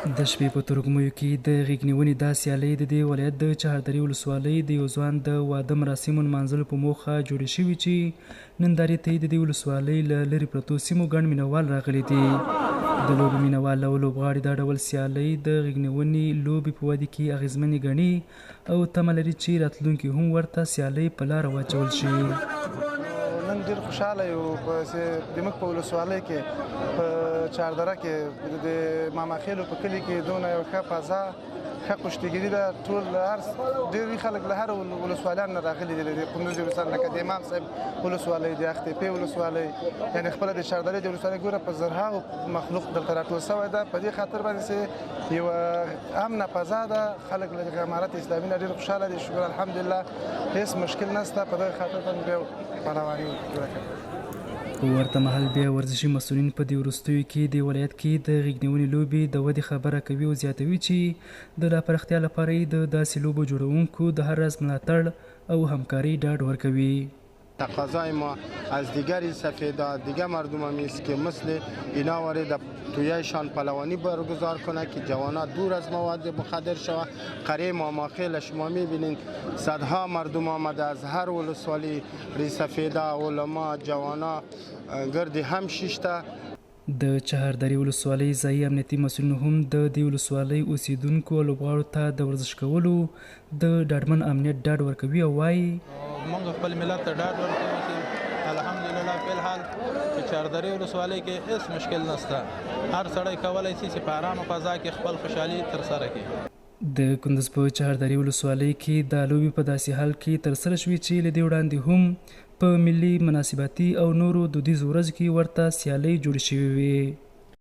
د شپې په ترږمیو کې د غېږ نیونې دا سیالۍ د دې ولایت د چهردرې ولسوالۍ د یو ځوان د واده مراسمو نمانځلو په موخه جوړې شوي چې نندارې ته یې د دې ولسوالۍ له لرې پرتو سیمو ګڼ مینهوال راغلي دي. د لوبې مینهوال او لوبغاړي دا ډول سیالۍ د غېږ نیونې لوبې په ودې کې اغېزمنې ګڼي او تمه لري چې راتلونکي هم ورته سیالۍ په لاره واچول شي. نن ډېر خوشحاله یو زموږ په ولسوالۍ کې په چهاردره کې د ماماخېلو په کلي کې دونه یو ښه فضا ښه کشتګیري ده. ټول ډېر خلک له هر ولسوالیانو نه راغلي دي، د کندوز ولسوالۍ لکه د امام صاحب ولسوالۍ، د اختیپې ولسوالۍ، یعنې خپله د چهاردرې د ولسوالۍ ګوره په زرهاو مخلوق دلته راټول سوی ده. په دې خاطر باندې چې یوه امنه فضا ده، خلک له امارت اسلامي نه ډېر خوشحاله دي. شکر الحمدلله هېڅ مشکل نشته. په دغه خاطر باندې بیا پهلواني په ورته مهال بیا ورزشي مسؤلین په دې وروستیو کې د ولایت کې د غېږ نیونې لوبې د ودې خبره کوي او زیاتوي چې د لا پراختیا لپاره یې د داسې لوبو جوړونکو د هر راز ملاتړ او همکاري ډاډ ورکوي. تقاضای ما از دیگری سفیدا دیگر مردم هم است که مثل اینا وارد تویشان پهلوانی برگزار کنه که جوانان دور از مواد مخدر شوه. قریه ماماخیل شما میبینید صدها مردم آمده از هر ولسوالی، ریسفیدا، علما، جوانا گرد هم شیشته. د چهاردرې ولسوالۍ ځایي امنیتي مسؤلینو هم د دې ولسوالۍ اوسیدونکو او لوبغاړو ته د ورزش کولو د ډاډمن امنیت ډاډ ورکوي او وایي موږ خپل ملت ته ډاډ ورکوو چې الحمدلله فی الحال په چهاردرې ولسوالۍ کې هېڅ مشکل نشته. هر سړی کولی شي چې په ارامه فضا کې خپل خوشحالي ترسره کړي. د کندوز په چهاردرې ولسوالۍ کې دا لوبې په داسې حال کې ترسره شوې چې له دې وړاندې هم په ملي مناسباتي او نورو دودیزو ورځو کې ورته سیالۍ جوړې شوې وې.